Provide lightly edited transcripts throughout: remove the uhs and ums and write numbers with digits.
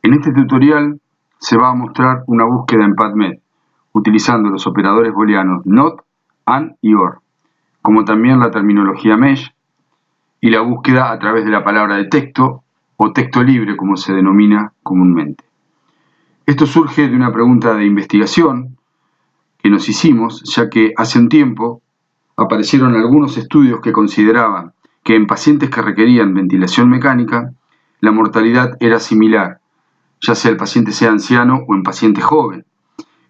En este tutorial se va a mostrar una búsqueda en PubMed utilizando los operadores booleanos NOT, AND y OR, como también la terminología mesh y la búsqueda a través de la palabra de texto o texto libre, como se denomina comúnmente. Esto surge de una pregunta de investigación que nos hicimos, ya que hace un tiempo aparecieron algunos estudios que consideraban que en pacientes que requerían ventilación mecánica, la mortalidad era similar, ya sea el paciente sea anciano o en paciente joven,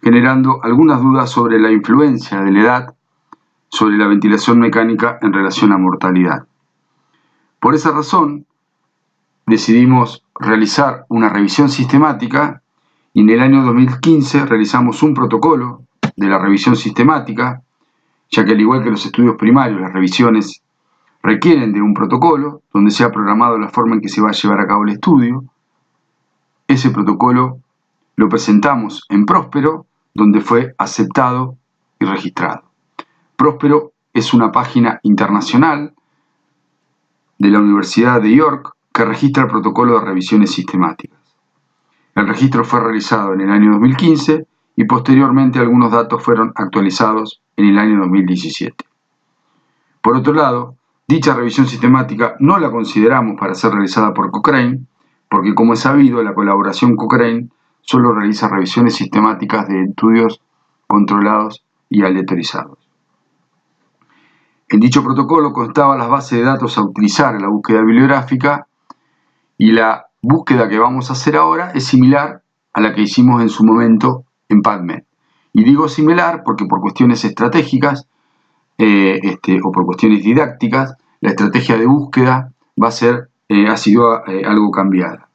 generando algunas dudas sobre la influencia de la edad sobre la ventilación mecánica en relación a mortalidad. Por esa razón, decidimos realizar una revisión sistemática y en el año 2015 realizamos un protocolo de la revisión sistemática, ya que al igual que los estudios primarios, las revisiones requieren de un protocolo donde se ha programado la forma en que se va a llevar a cabo el estudio. Ese protocolo lo presentamos en Próspero, donde fue aceptado y registrado. Próspero es una página internacional de la Universidad de York que registra el protocolo de revisiones sistemáticas. El registro fue realizado en el año 2015 y posteriormente algunos datos fueron actualizados en el año 2017. Por otro lado, dicha revisión sistemática no la consideramos para ser realizada por Cochrane, porque como es sabido, la colaboración Cochrane solo realiza revisiones sistemáticas de estudios controlados y aleatorizados. En dicho protocolo constaban las bases de datos a utilizar en la búsqueda bibliográfica y la búsqueda que vamos a hacer ahora es similar a la que hicimos en su momento en PubMed. Y digo similar porque por cuestiones estratégicas o por cuestiones didácticas, la estrategia de búsqueda ha sido algo cambiada.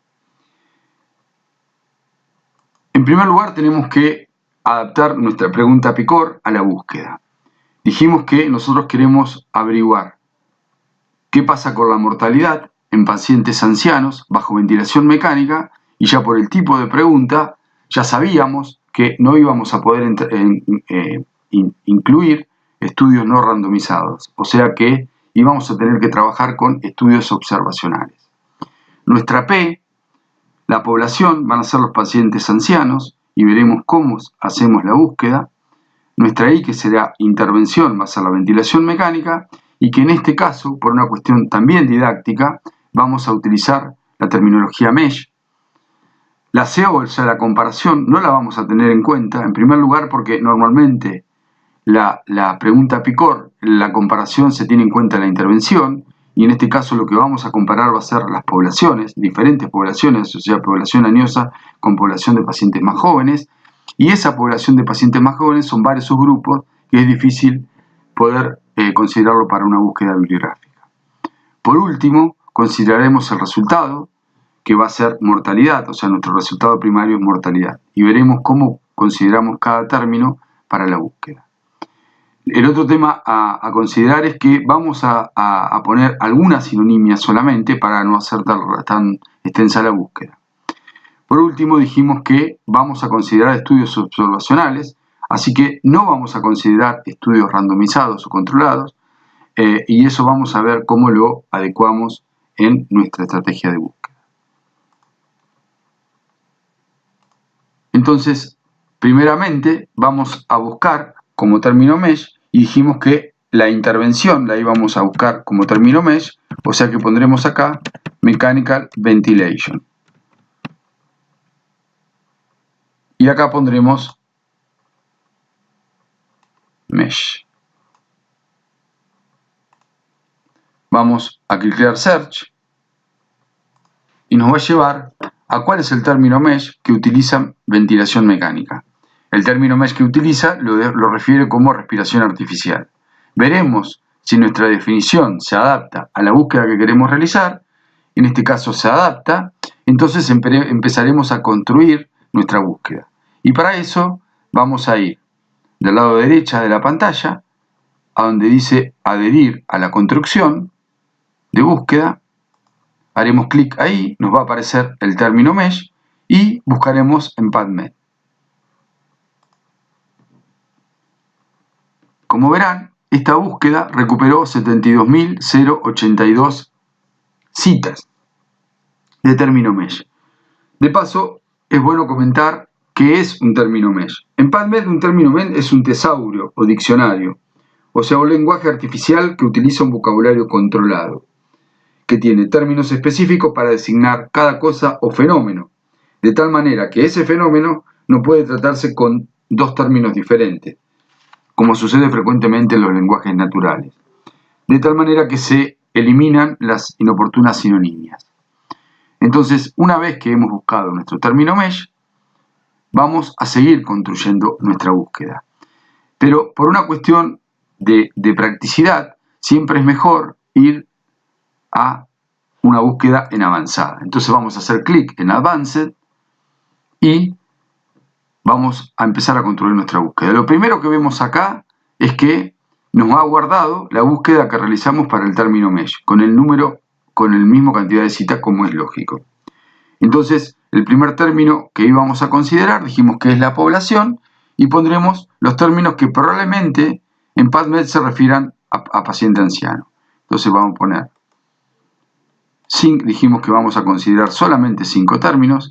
En primer lugar, tenemos que adaptar nuestra pregunta PICOR a la búsqueda. Dijimos que nosotros queremos averiguar qué pasa con la mortalidad en pacientes ancianos bajo ventilación mecánica y ya por el tipo de pregunta ya sabíamos que no íbamos a poder incluir estudios no randomizados, o sea que íbamos a tener que trabajar con estudios observacionales. Nuestra P, la población, van a ser los pacientes ancianos y veremos cómo hacemos la búsqueda. Nuestra I, que será intervención, va a ser la ventilación mecánica y que en este caso, por una cuestión también didáctica, vamos a utilizar la terminología mesh. La CO, o sea, la comparación, no la vamos a tener en cuenta, en primer lugar porque normalmente la pregunta PICOR, la comparación se tiene en cuenta la intervención, y en este caso lo que vamos a comparar va a ser las poblaciones, diferentes poblaciones, o sea, población añosa con población de pacientes más jóvenes, y esa población de pacientes más jóvenes son varios subgrupos que es difícil poder considerarlo para una búsqueda bibliográfica. Por último, consideraremos el resultado, que va a ser mortalidad, o sea, nuestro resultado primario es mortalidad, y veremos cómo consideramos cada término para la búsqueda. El otro tema a considerar es que vamos a poner alguna sinonimia solamente para no hacer tan extensa la búsqueda. Por último, dijimos que vamos a considerar estudios observacionales, así que no vamos a considerar estudios randomizados o controlados, y eso vamos a ver cómo lo adecuamos en nuestra estrategia de búsqueda. Entonces, primeramente vamos a buscar como término mesh y dijimos que la intervención la íbamos a buscar como término mesh, o sea que pondremos acá mechanical ventilation. Y acá pondremos mesh. Vamos a clicar search y nos va a llevar a cuál es el término mesh que utiliza ventilación mecánica. El término mesh que utiliza lo refiere como respiración artificial. Veremos si nuestra definición se adapta a la búsqueda que queremos realizar. En este caso se adapta, entonces empezaremos a construir nuestra búsqueda. Y para eso vamos a ir del lado derecha de la pantalla, a donde dice adherir a la construcción de búsqueda. Haremos clic ahí, nos va a aparecer el término mesh y buscaremos en PubMed. Como verán, esta búsqueda recuperó 72.082 citas de término mesh. De paso, es bueno comentar qué es un término mesh. En PubMed, un término mesh es un tesaurio o diccionario, o sea, un lenguaje artificial que utiliza un vocabulario controlado, que tiene términos específicos para designar cada cosa o fenómeno, de tal manera que ese fenómeno no puede tratarse con dos términos diferentes, como sucede frecuentemente en los lenguajes naturales, de tal manera que se eliminan las inoportunas sinonimias. Entonces, una vez que hemos buscado nuestro término mesh, vamos a seguir construyendo nuestra búsqueda. Pero por una cuestión de practicidad, siempre es mejor ir a una búsqueda en avanzada. Entonces vamos a hacer clic en Advanced y vamos a empezar a construir nuestra búsqueda. Lo primero que vemos acá es que nos ha guardado la búsqueda que realizamos para el término mesh, con el número, con el mismo cantidad de citas como es lógico. Entonces, el primer término que íbamos a considerar, dijimos que es la población, y pondremos los términos que probablemente en PubMed se refieran a paciente anciano. Entonces vamos a poner, dijimos que vamos a considerar solamente 5 términos.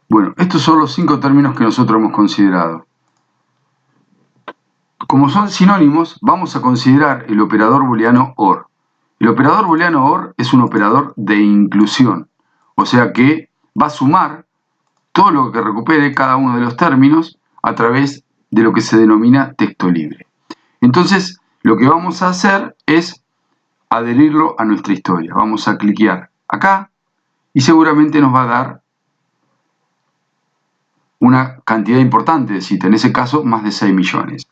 Bueno, estos son los 5 términos que nosotros hemos considerado. Como son sinónimos, vamos a considerar el operador booleano OR. El operador booleano OR es un operador de inclusión, o sea que va a sumar todo lo que recupere cada uno de los términos a través de lo que se denomina texto libre. Entonces, lo que vamos a hacer es adherirlo a nuestra historia. Vamos a cliquear acá y seguramente nos va a dar una cantidad importante de citas, en ese caso más de 6 millones.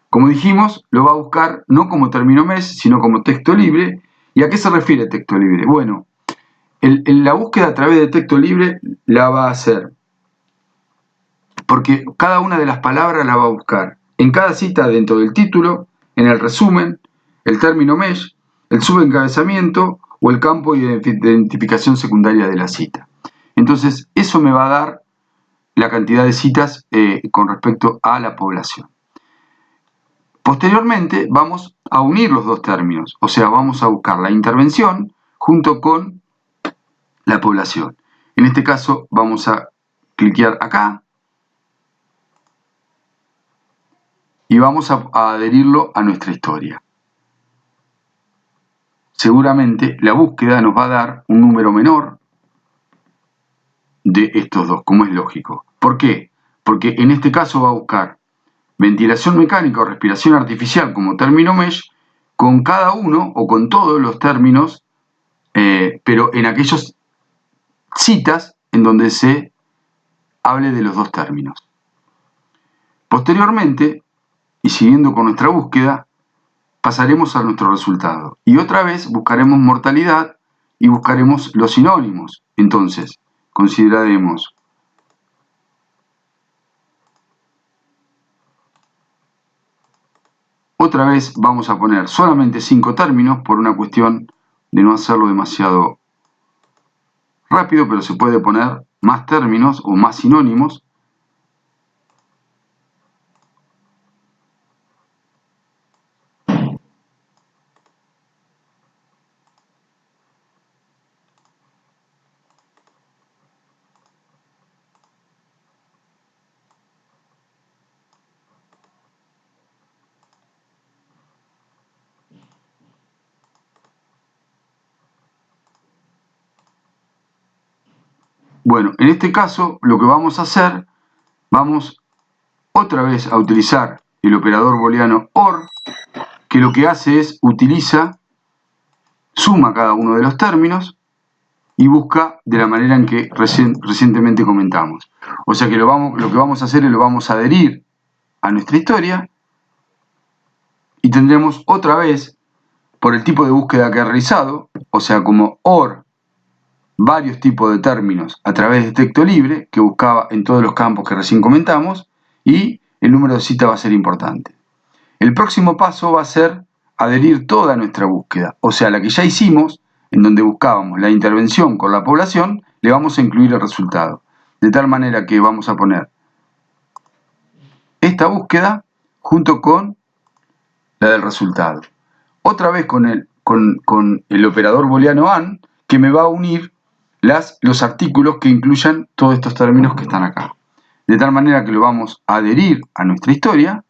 Como dijimos, lo va a buscar no como término mesh, sino como texto libre. ¿Y a qué se refiere texto libre? Bueno, la búsqueda a través de texto libre la va a hacer porque cada una de las palabras la va a buscar en cada cita dentro del título, en el resumen, el término mesh, el subencabezamiento o el campo de identificación secundaria de la cita. Entonces, eso me va a dar la cantidad de citas con respecto a la población. Posteriormente vamos a unir los dos términos, o sea, vamos a buscar la intervención junto con la población. En este caso vamos a cliquear acá y vamos a adherirlo a nuestra historia. Seguramente la búsqueda nos va a dar un número menor de estos dos, como es lógico. ¿Por qué? Porque en este caso va a buscar ventilación mecánica o respiración artificial como término mesh con cada uno o con todos los términos, pero en aquellas citas en donde se hable de los dos términos. Posteriormente, y siguiendo con nuestra búsqueda, pasaremos a nuestro resultado. Y otra vez buscaremos mortalidad y buscaremos los sinónimos. Entonces, consideraremos otra vez vamos a poner solamente 5 términos por una cuestión de no hacerlo demasiado rápido, pero se puede poner más términos o más sinónimos. Bueno, en este caso lo que vamos a hacer, vamos otra vez a utilizar el operador booleano OR, que lo que hace es suma cada uno de los términos y busca de la manera en que recientemente comentamos. O sea que lo que vamos a hacer es lo vamos a adherir a nuestra historia y tendremos otra vez, por el tipo de búsqueda que ha realizado, o sea como OR, varios tipos de términos a través de texto libre, que buscaba en todos los campos que recién comentamos, y el número de citas va a ser importante. El próximo paso va a ser adherir toda nuestra búsqueda, o sea, la que ya hicimos, en donde buscábamos la intervención con la población, le vamos a incluir el resultado. De tal manera que vamos a poner esta búsqueda junto con la del resultado. Otra vez con el operador booleano AND, que me va a unir los artículos que incluyan todos estos términos que están acá. De tal manera que lo vamos a adherir a nuestra historia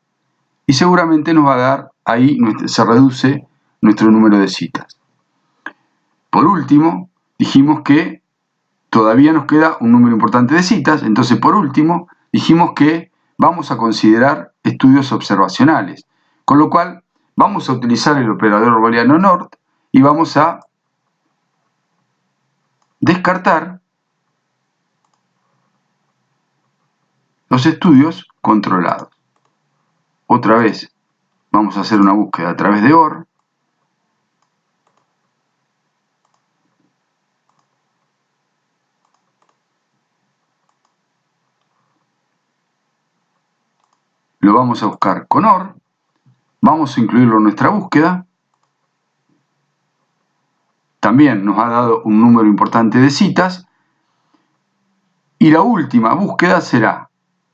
y seguramente nos va a dar, ahí se reduce nuestro número de citas. Por último, dijimos que todavía nos queda un número importante de citas, entonces por último dijimos que vamos a considerar estudios observacionales, con lo cual vamos a utilizar el operador booleano NOT y vamos a descartar los estudios controlados. Otra vez vamos a hacer una búsqueda a través de OR. Lo vamos a buscar con OR. Vamos a incluirlo en nuestra búsqueda. También nos ha dado un número importante de citas. Y la última búsqueda será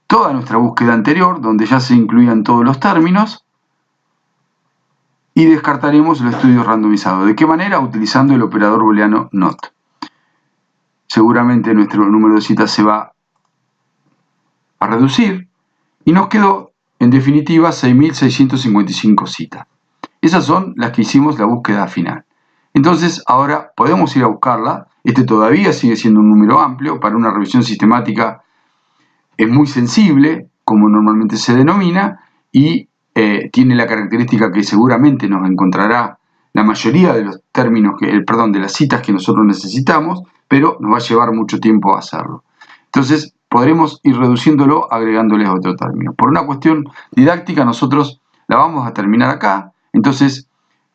toda nuestra búsqueda anterior, donde ya se incluían todos los términos, y descartaremos los estudios randomizados. ¿De qué manera? Utilizando el operador booleano NOT. Seguramente nuestro número de citas se va a reducir y nos quedó, en definitiva, 6.655 citas. Esas son las que hicimos la búsqueda final. Entonces, ahora podemos ir a buscarla. Este todavía sigue siendo un número amplio. Para una revisión sistemática es muy sensible, como normalmente se denomina, y tiene la característica que seguramente nos encontrará la mayoría de los términos, de las citas que nosotros necesitamos, pero nos va a llevar mucho tiempo hacerlo. Entonces, podremos ir reduciéndolo agregándoles otro término. Por una cuestión didáctica, nosotros la vamos a terminar acá. Entonces,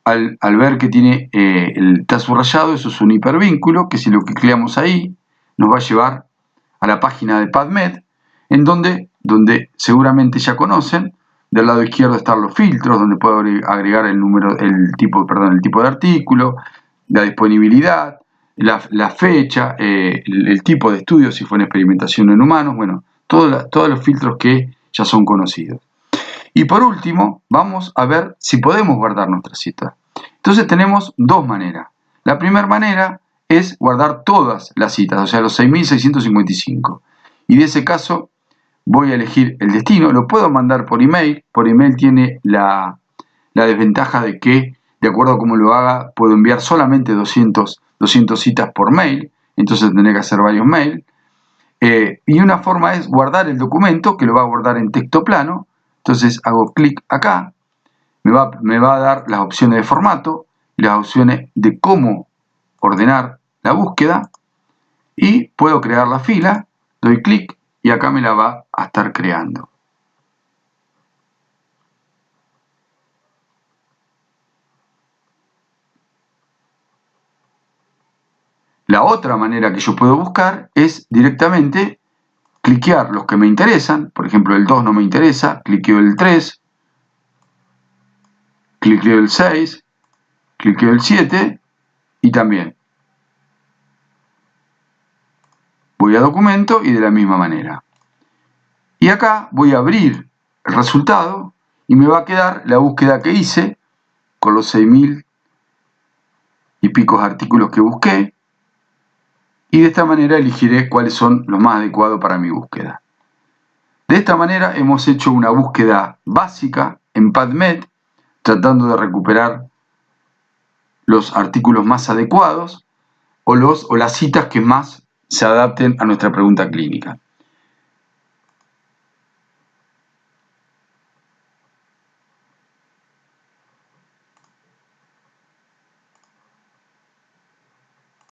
al ver que tiene está subrayado, eso es un hipervínculo, que si lo clicamos ahí, nos va a llevar a la página de PubMed, en donde seguramente ya conocen, del lado izquierdo están los filtros, donde puedo agregar el tipo de artículo, la disponibilidad, la fecha, el tipo de estudio, si fue una experimentación en humanos, bueno, todos los filtros que ya son conocidos. Y por último, vamos a ver si podemos guardar nuestras citas. Entonces tenemos dos maneras. La primera manera es guardar todas las citas, o sea, los 6.655. Y de ese caso voy a elegir el destino, lo puedo mandar por email. Por email tiene la desventaja de que, de acuerdo a cómo lo haga, puedo enviar solamente 200 citas por mail, entonces tendré que hacer varios mails. Y una forma es guardar el documento, que lo va a guardar en texto plano. Entonces hago clic acá, me va a dar las opciones de formato y las opciones de cómo ordenar la búsqueda, y puedo crear la fila, doy clic y acá me la va a estar creando. La otra manera que yo puedo buscar es directamente cliquear los que me interesan. Por ejemplo, el 2 no me interesa, cliqueo el 3, cliqueo el 6, cliqueo el 7 y también voy a documento y de la misma manera. Y acá voy a abrir el resultado y me va a quedar la búsqueda que hice con los 6.000 y picos artículos que busqué. Y de esta manera elegiré cuáles son los más adecuados para mi búsqueda. De esta manera hemos hecho una búsqueda básica en PubMed, tratando de recuperar los artículos más adecuados o las citas que más se adapten a nuestra pregunta clínica.